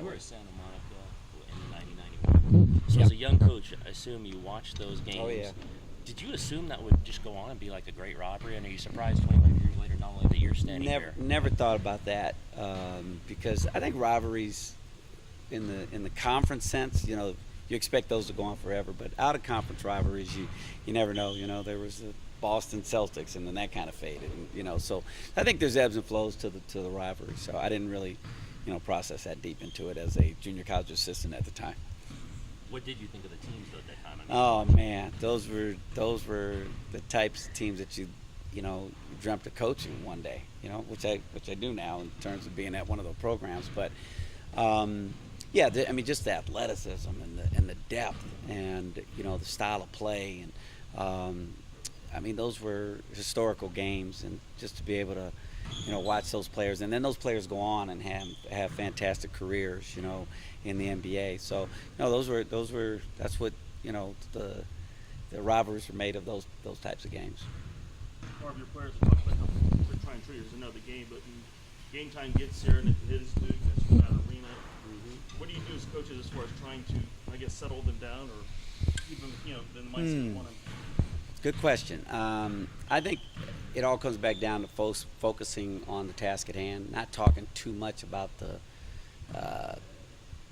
that were way. in Santa Monica in the 90-91. So Yeah. as a young coach, I assume you watched those games. Oh, yeah. Did you assume that would just go on and be like a great rivalry? And are you surprised 25 years later, not only that you're standing here? Never thought about that because I think rivalries in the conference sense, you expect those to go on forever, but out of conference rivalries, you never know. There was the Boston Celtics, and then that kind of faded. And, so I think there's ebbs and flows to the rivalry. So I didn't really, process that deep into it as a junior college assistant at the time. What did you think of the teams though, at that time? Oh man, those were the types of teams that you dreamt of coaching one day. Which I do now in terms of being at one of those programs. But just the athleticism and the depth and the style of play and those were historical games, and just to be able to watch those players, and then those players go on and have fantastic careers in the NBA. So that's what the rivalries are made of, those types of games. More of your players have talked about how they're trying to know the game, but when game time gets here and it is Duke, it's that arena. What do you do as coaches as far as trying to, settle them down or keep them, in the mindset you want them? Good question. I think it all comes back down to focusing on the task at hand, not talking too much about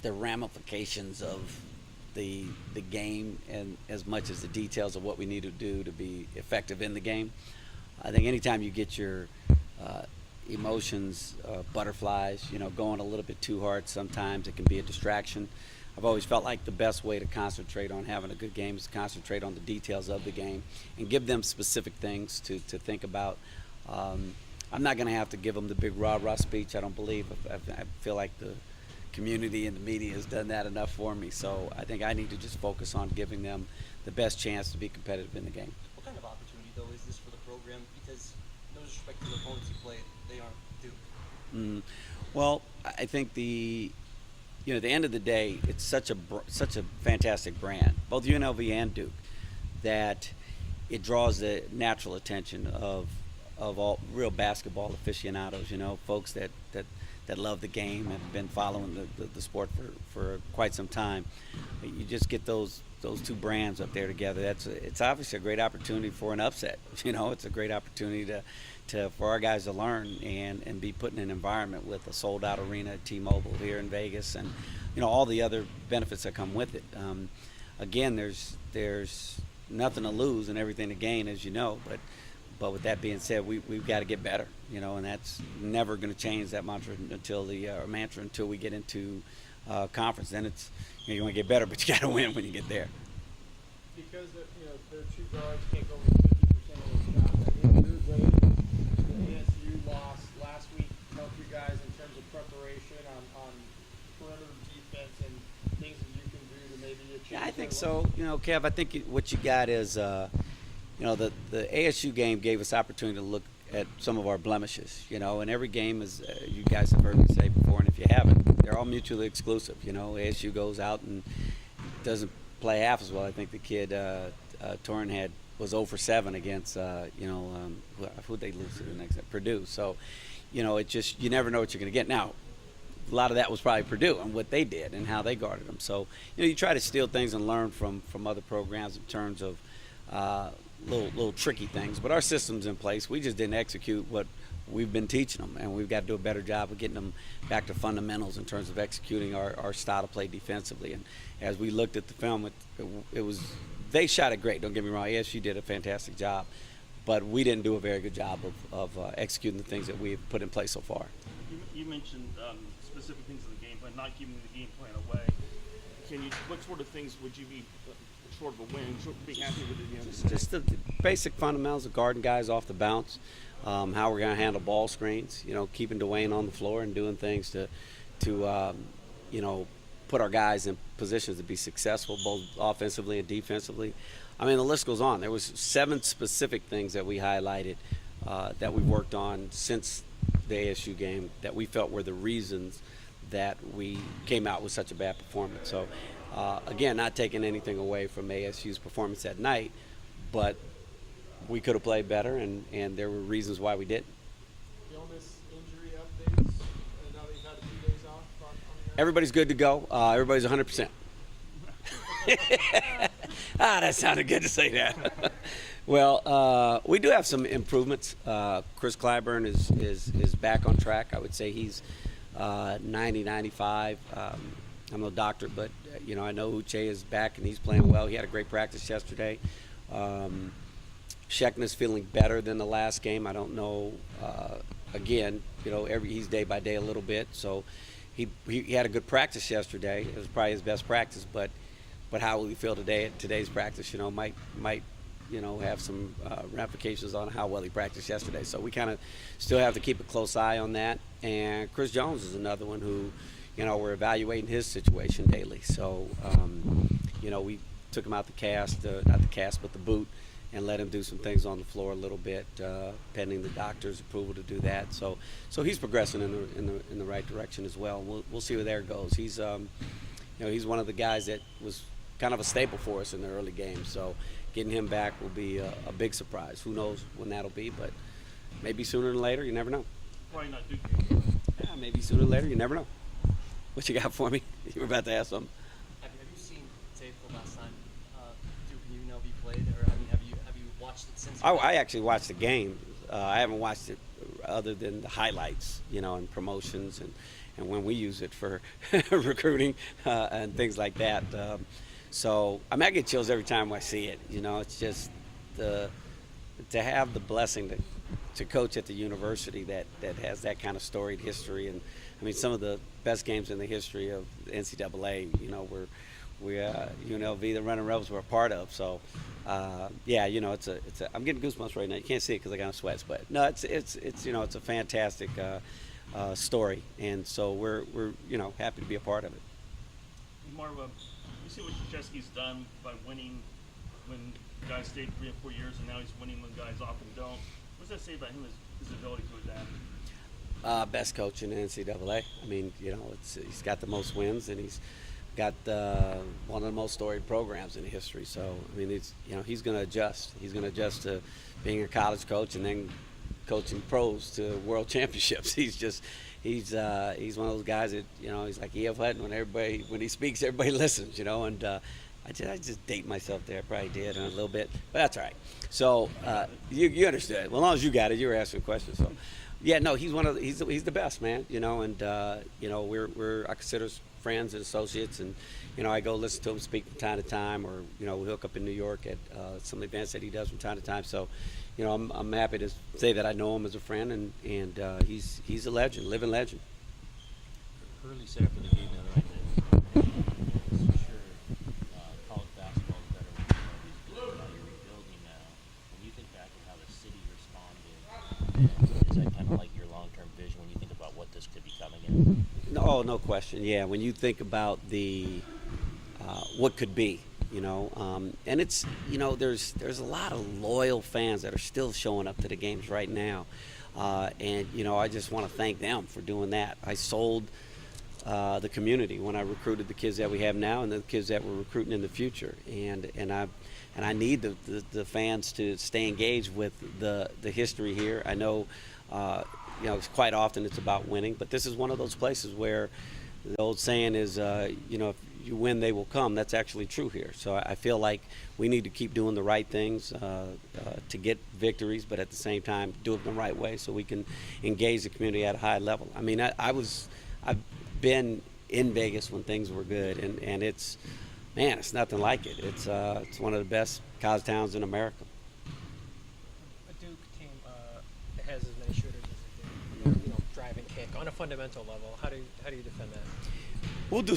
the ramifications of the game, and as much as the details of what we need to do to be effective in the game. I think anytime you get your emotions, butterflies, going a little bit too hard, sometimes it can be a distraction. I've always felt like the best way to concentrate on having a good game is to concentrate on the details of the game and give them specific things to think about. I'm not going to have to give them the big rah-rah speech. I don't believe. I feel like the community and the media has done that enough for me. So I think I need to just focus on giving them the best chance to be competitive in the game. What kind of opportunity, though, is this for the program? Because no disrespect to the opponents you play, they aren't Duke. Well, I think at the end of the day, it's such a fantastic brand, both UNLV and Duke, that it draws the natural attention of all real basketball aficionados, folks that love the game and have been following the sport for quite some time. You just get those two brands up there together. It's obviously a great opportunity for an upset. It's a great opportunity for our guys to learn and be put in an environment with a sold-out arena at T-Mobile here in Vegas, and all the other benefits that come with it. Again, there's nothing to lose and everything to gain, as you know. But with that being said, we've got to get better, and that's never going to change that mantra until we get into conference. Then it's you want to get better, but you got to win when you get there. Because their two guards can't go over 50% of the shots. I think your way the ASU loss last week helped you guys in terms of preparation on perimeter defense and things that you can do to maybe achieve. Yeah, I think so. Kev, I think what you got is, the ASU game gave us opportunity to look at some of our blemishes, and every game, is you guys have heard me say before, and if you haven't, they're all mutually exclusive. ASU goes out and doesn't play half as well. I think the kid Torn was 0 for 7 against who'd they lose to the next? Purdue. So, it just, you never know what you're going to get. Now, a lot of that was probably Purdue and what they did and how they guarded them. So, you try to steal things and learn from other programs in terms of little tricky things. But our system's in place. We just didn't execute what we've been teaching them, and we've got to do a better job of getting them back to fundamentals in terms of executing our style of play defensively. And as we looked at the film, it was they shot it great. Don't get me wrong. ASU did a fantastic job, but we didn't do a very good job of executing the things that we've put in place so far. You mentioned specific things in the game plan, not giving the game plan away. What sort of things would you be short of a win, be happy with at the end of the day? Just the basic fundamentals of guarding guys off the bounce, how we're going to handle ball screens, keeping Dwayne on the floor and doing things to put our guys in positions to be successful, both offensively and defensively. I mean, the list goes on. There was 7 specific things that we highlighted that we worked on since the ASU game that we felt were the reasons that we came out with such a bad performance. So, again, not taking anything away from ASU's performance that night, but we could have played better, and there were reasons why we didn't. Illness, injury updates, now that you've had a few days off on your Everybody's good to go. Everybody's 100%. That sounded good to say that. Well, we do have some improvements. Chris Clyburn is back on track. I would say he's 90, 95. I'm no doctor, but I know Uche is back and he's playing well. He had a great practice yesterday. Scheckner's feeling better than the last game. I don't know. Again, he's day by day a little bit. So he had a good practice yesterday. It was probably his best practice, but how will he feel today at today's practice? Might have some ramifications on how well he practiced yesterday. So we kind of still have to keep a close eye on that. And Chris Jones is another one who, we're evaluating his situation daily. So, we took him out not the boot, and let him do some things on the floor a little bit, pending the doctor's approval to do that. So he's progressing in the right direction as well. We'll see where there goes. He's he's one of the guys that was kind of a staple for us in the early games. So getting him back will be a big surprise. Who knows when that'll be, but maybe sooner than later. You never know. Probably not Duke. Yeah, maybe sooner than later. You never know. What you got for me? You were about to ask something. Have you seen tape the last time Duke and UNLV played, or have you watched it since? I actually watched the game. I haven't watched it other than the highlights, and promotions and when we use it for recruiting and things like that. So I get chills every time I see it. It's just to have the blessing to coach at the university that has that kind of storied history. And some of the best games in the history of the NCAA, UNLV, the Running Rebels, were a part of. So it's a I'm getting goosebumps right now. You can't see it because I got sweats, but no, it's a fantastic story, and so we're happy to be a part of it. Marvin, you see what Krzyzewski's done by winning when guys stayed 3 and 4 years, and now he's winning when guys often don't. What does that say about him, his ability to adapt? Best coach in the NCAA. He's got the most wins, and he's got one of the most storied programs in history. So he's going to adjust. He's going to adjust to being a college coach and then coaching pros to world championships. He's one of those guys that he's like E.F. Hutton. When he speaks, everybody listens. And I just date myself there. I probably did a little bit, but that's all right. So you understood. Well, as long as you got it, you were asking questions. So yeah, no, he's he's the best, man. And I consider us friends and associates, and I go listen to him speak from time to time, or we hook up in New York at some events that he does from time to time. So I'm happy to say that I know him as a friend, and he's a legend, living legend. Early setup for the game the other night. For sure, college basketball is better when you're rebuilding now. When you think back on how the city responded, is that kind of like your long-term vision when you think about what this could be coming in? No question. Yeah, when you think about the what could be, and it's there's a lot of loyal fans that are still showing up to the games right now, and I just want to thank them for doing that. I sold the community when I recruited the kids that we have now and the kids that we're recruiting in the future, and I need the fans to stay engaged with the history here. I know. It's quite often it's about winning, but this is one of those places where the old saying is, if you win, they will come. That's actually true here. So I feel like we need to keep doing the right things to get victories, but at the same time do it the right way so we can engage the community at a high level. I've been in Vegas when things were good, and it's nothing like it. It's one of the best college towns in America. A Duke team has as many shooters as they do, drive and kick on a fundamental level. How do you defend that? We'll do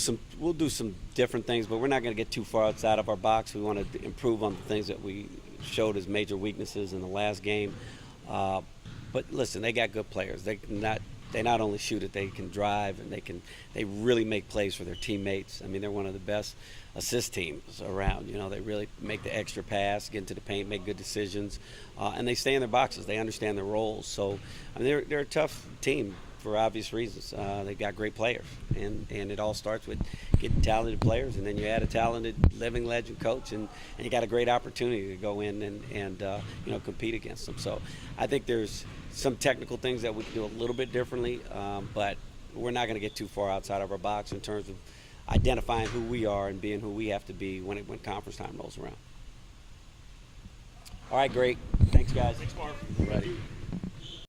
some different things, but we're not going to get too far outside of our box. We want to improve on the things that we showed as major weaknesses in the last game. But listen, they got good players. They not only shoot it, they can drive, and they really make plays for their teammates. They're one of the best assist teams around. They really make the extra pass, get into the paint, make good decisions, and they stay in their boxes. They understand their roles. So they're a tough team for obvious reasons. They've got great players, and it all starts with getting talented players, and then you add a talented living legend coach, and you got a great opportunity to go in and compete against them. So I think there's some technical things that we can do a little bit differently, but we're not going to get too far outside of our box in terms of identifying who we are and being who we have to be when conference time rolls around. All right, great. Thanks, guys. Thanks, Marv. Ready.